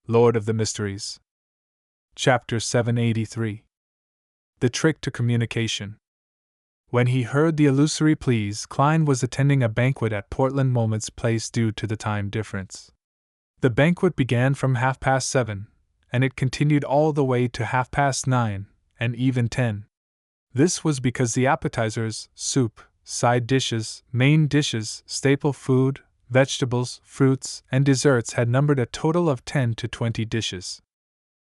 Lord of the Mysteries. Chapter 783. The Trick to Communication. When he heard the illusory pleas, Klein was attending a banquet at Portland Moments Place due to the time difference. The banquet began from 7:30, and it continued all the way to 9:30, and even 10. This was because the appetizers, soup, side dishes, main dishes, staple food, vegetables, fruits, and desserts had numbered a total of 10 to 20 dishes.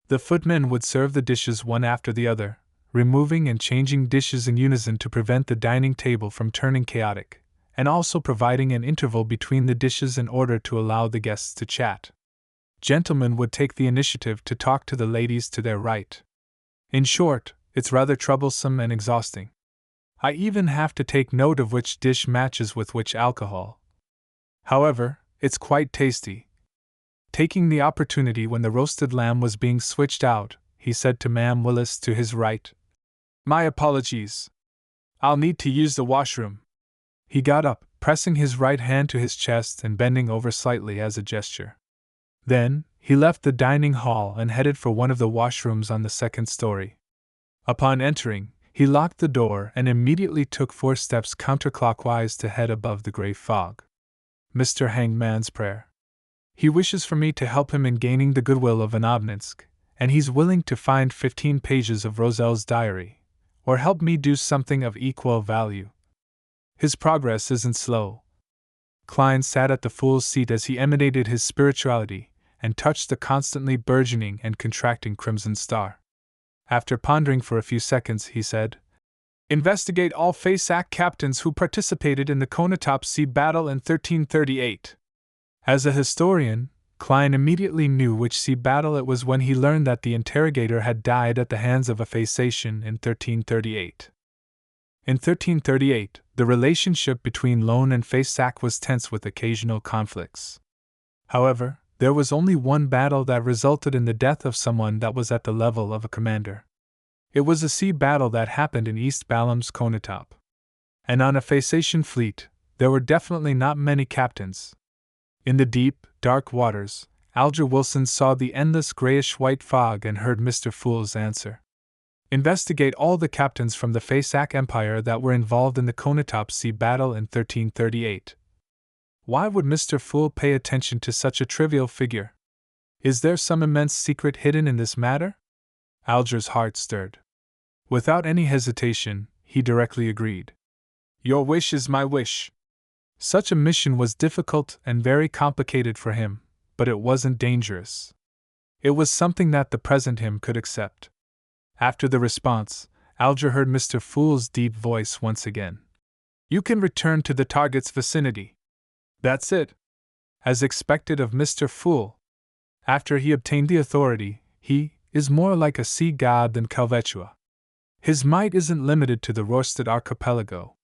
The footmen would serve the dishes one after the other, removing and changing dishes in unison to prevent the dining table from turning chaotic, and also providing an interval between the dishes in order to allow the guests to chat. Gentlemen would take the initiative to talk to the ladies to their right. In short, it's rather troublesome and exhausting. I even have to take note of which dish matches with which alcohol. However, it's quite tasty. Taking the opportunity when the roasted lamb was being switched out, he said to Ma'am Willis to his right, "My apologies. I'll need to use the washroom." He got up, pressing his right hand to his chest and bending over slightly as a gesture. Then, he left the dining hall and headed for one of the washrooms on the second story. Upon entering, he locked the door and immediately took 4 steps counterclockwise to head above the gray fog. Mr. Hangman's prayer. He wishes for me to help him in gaining the goodwill of Obninsk, and he's willing to find 15 pages of Roselle's diary, or help me do something of equal value. His progress isn't slow. Klein sat at the fool's seat as he emanated his spirituality, and touched the constantly burgeoning and contracting crimson star. After pondering for a few seconds, he said, "Investigate all FASAC captains who participated in the Konotop Sea battle in 1338. As a historian, Klein immediately knew which sea battle it was when he learned that the interrogator had died at the hands of a Phasacian in 1338. In 1338, the relationship between Lone and Fasac was tense with occasional conflicts. However, there was only one battle that resulted in the death of someone that was at the level of a commander. It was a sea battle that happened in East Balam's Konotop. And on a Phasacian fleet, there were definitely not many captains. In the deep, dark waters, Alger Wilson saw the endless grayish-white fog and heard Mr. Fool's answer. Investigate all the captains from the Fasac Empire that were involved in the Konotop Sea battle in 1338. Why would Mr. Fool pay attention to such a trivial figure? Is there some immense secret hidden in this matter? Alger's heart stirred. Without any hesitation, he directly agreed. Your wish is my wish. Such a mission was difficult and very complicated for him, but it wasn't dangerous. It was something that the present him could accept. After the response, Alger heard Mr. Fool's deep voice once again. You can return to the target's vicinity. That's it. As expected of Mr. Fool. After he obtained the authority, he is more like a sea god than Calvetua. His might isn't limited to the Rorstad archipelago.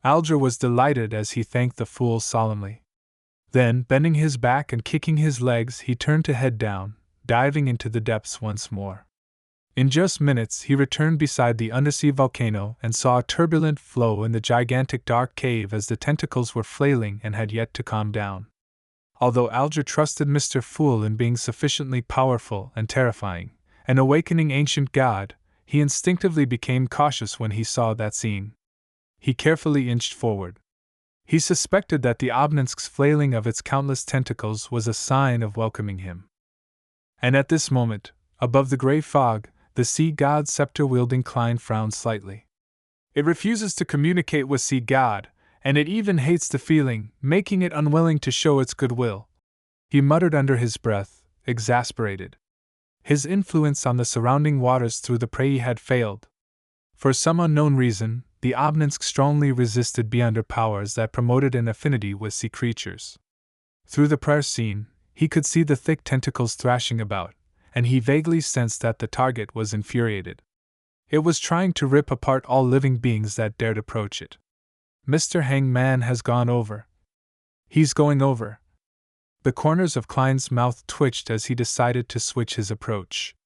Alger was delighted as he thanked the fool solemnly. Then, bending his back and kicking his legs, he turned to head down, diving into the depths once more. In just minutes, he returned beside the undersea volcano and saw a turbulent flow in the gigantic dark cave as the tentacles were flailing and had yet to calm down. Although Alger trusted Mr. Fool in being sufficiently powerful and terrifying, an awakening ancient god, he instinctively became cautious when he saw that scene. He carefully inched forward. He suspected that the Obninsk's flailing of its countless tentacles was a sign of welcoming him. And at this moment, above the gray fog, the sea god scepter-wielding Klein frowned slightly. It refuses to communicate with sea god, and it even hates the feeling, making it unwilling to show its goodwill. He muttered under his breath, exasperated. His influence on the surrounding waters through the prey had failed. For some unknown reason, the Obninsk strongly resisted beyonder powers that promoted an affinity with sea creatures. Through the prayer scene, he could see the thick tentacles thrashing about, and he vaguely sensed that the target was infuriated. It was trying to rip apart all living beings that dared approach it. Mr. Hangman has gone over. He's going over. The corners of Klein's mouth twitched as he decided to switch his approach.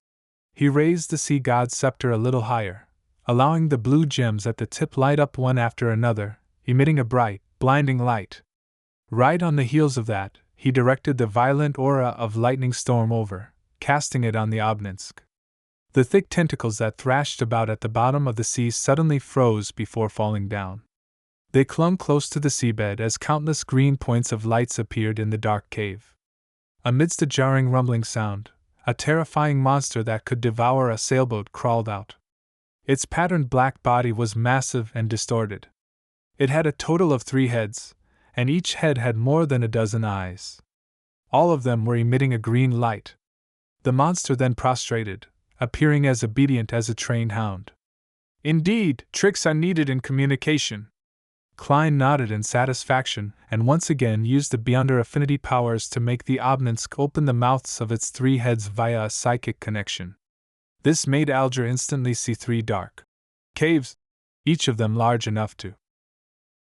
He raised the sea god's scepter a little higher, allowing the blue gems at the tip light up one after another, emitting a bright, blinding light. Right on the heels of that, he directed the violent aura of lightning storm over, casting it on the Obninsk. The thick tentacles that thrashed about at the bottom of the sea suddenly froze before falling down. They clung close to the seabed as countless green points of lights appeared in the dark cave. Amidst a jarring rumbling sound, a terrifying monster that could devour a sailboat crawled out. Its patterned black body was massive and distorted. It had a total of 3 heads, and each head had more than a dozen eyes. All of them were emitting a green light. The monster then prostrated, appearing as obedient as a trained hound. Indeed, tricks are needed in communication. Klein nodded in satisfaction and once again used the Beyonder affinity powers to make the Obninsk open the mouths of its 3 heads via a psychic connection. This made Alger instantly see 3 dark caves, each of them large enough to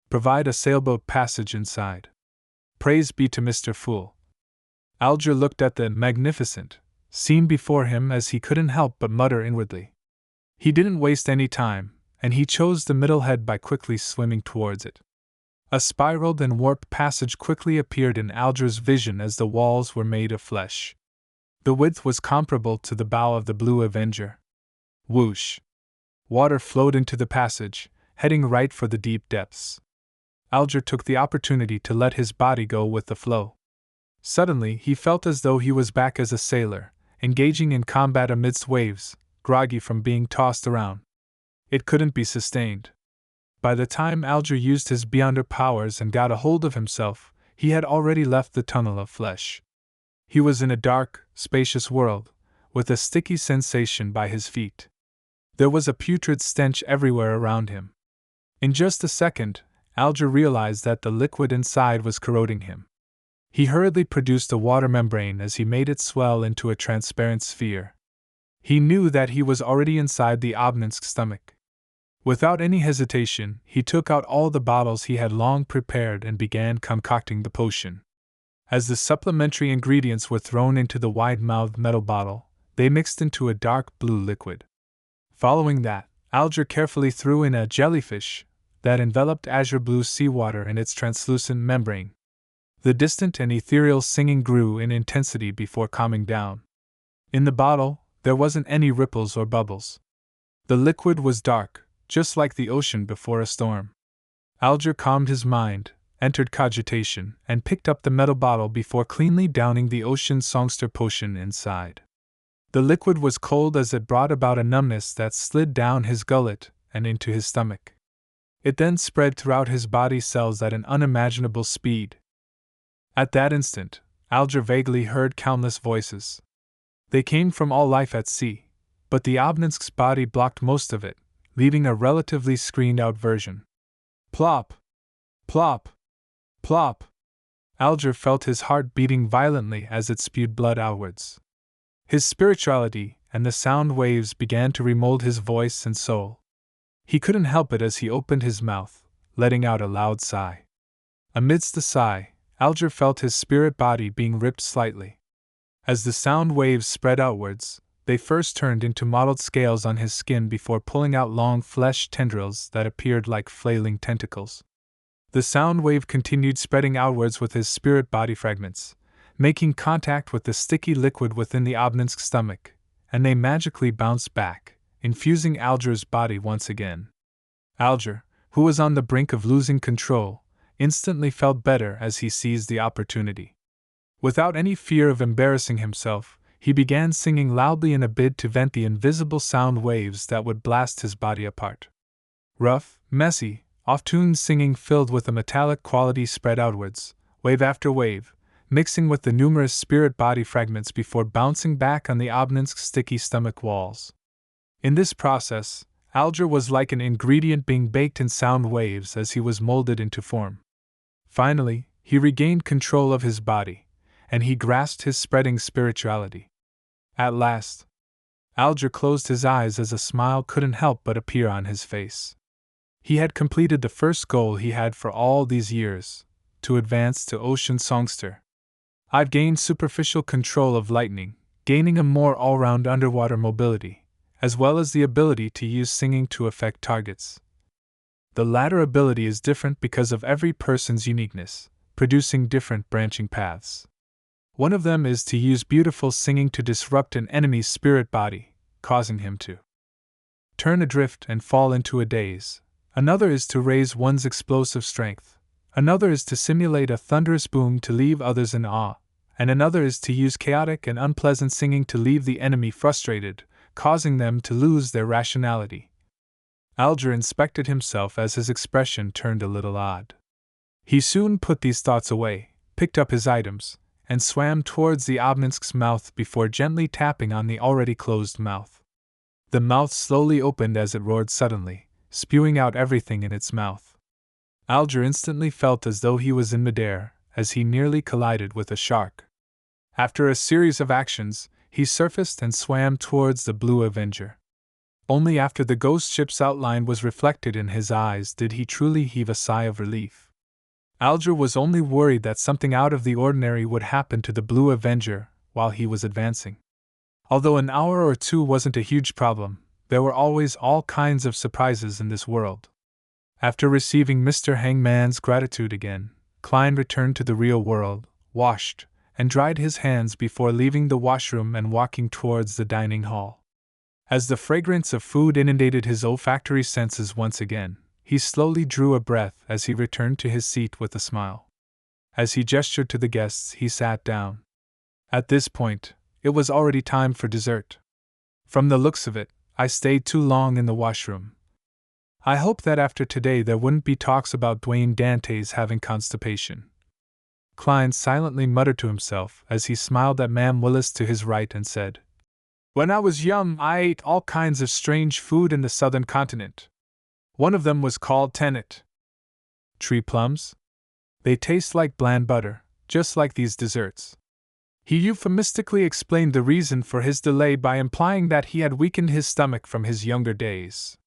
provide a sailboat passage inside. Praise be to Mr. Fool. Alger looked at the magnificent scene before him as he couldn't help but mutter inwardly. He didn't waste any time, and he chose the middle head by quickly swimming towards it. A spiraled and warped passage quickly appeared in Alger's vision as the walls were made of flesh. The width was comparable to the bow of the Blue Avenger. Whoosh! Water flowed into the passage, heading right for the deep depths. Alger took the opportunity to let his body go with the flow. Suddenly, he felt as though he was back as a sailor, engaging in combat amidst waves, groggy from being tossed around. It couldn't be sustained. By the time Alger used his Beyonder powers and got a hold of himself, he had already left the tunnel of flesh. He was in a dark, spacious world, with a sticky sensation by his feet. There was a putrid stench everywhere around him. In just a second, Alger realized that the liquid inside was corroding him. He hurriedly produced a water membrane as he made it swell into a transparent sphere. He knew that he was already inside the Obninsk's stomach. Without any hesitation, he took out all the bottles he had long prepared and began concocting the potion. As the supplementary ingredients were thrown into the wide-mouthed metal bottle, they mixed into a dark blue liquid. Following that, Alger carefully threw in a jellyfish that enveloped azure blue seawater in its translucent membrane. The distant and ethereal singing grew in intensity before calming down. In the bottle, there wasn't any ripples or bubbles. The liquid was dark, just like the ocean before a storm. Alger calmed his mind, entered cogitation, and picked up the metal bottle before cleanly downing the ocean songster potion inside. The liquid was cold as it brought about a numbness that slid down his gullet and into his stomach. It then spread throughout his body cells at an unimaginable speed. At that instant, Alger vaguely heard countless voices. They came from all life at sea, but the Obninsk's body blocked most of it, leaving a relatively screened-out version. Plop! Plop! Plop! Alger felt his heart beating violently as it spewed blood outwards. His spirituality and the sound waves began to remold his voice and soul. He couldn't help it as he opened his mouth, letting out a loud sigh. Amidst the sigh, Alger felt his spirit body being ripped slightly. As the sound waves spread outwards, they first turned into mottled scales on his skin before pulling out long flesh tendrils that appeared like flailing tentacles. The sound wave continued spreading outwards with his spirit body fragments, making contact with the sticky liquid within the Obninsk's stomach, and they magically bounced back, infusing Alger's body once again. Alger, who was on the brink of losing control, instantly felt better as he seized the opportunity. Without any fear of embarrassing himself, he began singing loudly in a bid to vent the invisible sound waves that would blast his body apart. Rough, messy, off-tuned singing filled with a metallic quality spread outwards, wave after wave, mixing with the numerous spirit body fragments before bouncing back on the Obninsk's sticky stomach walls. In this process, Alger was like an ingredient being baked in sound waves as he was molded into form. Finally, he regained control of his body, and he grasped his spreading spirituality. At last, Alger closed his eyes as a smile couldn't help but appear on his face. He had completed the first goal he had for all these years, to advance to Ocean Songster. I've gained superficial control of lightning, gaining a more all-round underwater mobility, as well as the ability to use singing to affect targets. The latter ability is different because of every person's uniqueness, producing different branching paths. One of them is to use beautiful singing to disrupt an enemy's spirit body, causing him to turn adrift and fall into a daze. Another is to raise one's explosive strength. Another is to simulate a thunderous boom to leave others in awe. And another is to use chaotic and unpleasant singing to leave the enemy frustrated, causing them to lose their rationality. Alger inspected himself as his expression turned a little odd. He soon put these thoughts away, picked up his items, and swam towards the obelisk's mouth before gently tapping on the already closed mouth. The mouth slowly opened as it roared suddenly, spewing out everything in its mouth. Alger instantly felt as though he was in midair, as he nearly collided with a shark. After a series of actions, he surfaced and swam towards the Blue Avenger. Only after the ghost ship's outline was reflected in his eyes did he truly heave a sigh of relief. Alger was only worried that something out of the ordinary would happen to the Blue Avenger while he was advancing. Although an hour or two wasn't a huge problem, there were always all kinds of surprises in this world. After receiving Mr. Hangman's gratitude again, Klein returned to the real world, washed, and dried his hands before leaving the washroom and walking towards the dining hall. As the fragrance of food inundated his olfactory senses once again, he slowly drew a breath as he returned to his seat with a smile. As he gestured to the guests, he sat down. At this point, it was already time for dessert. From the looks of it, I stayed too long in the washroom. I hope that after today there wouldn't be talks about Dwayne Dante's having constipation. Klein silently muttered to himself as he smiled at Ma'am Willis to his right and said, "When I was young, I ate all kinds of strange food in the southern continent. One of them was called tennet tree plums. They taste like bland butter, just like these desserts." He euphemistically explained the reason for his delay by implying that he had weakened his stomach from his younger days.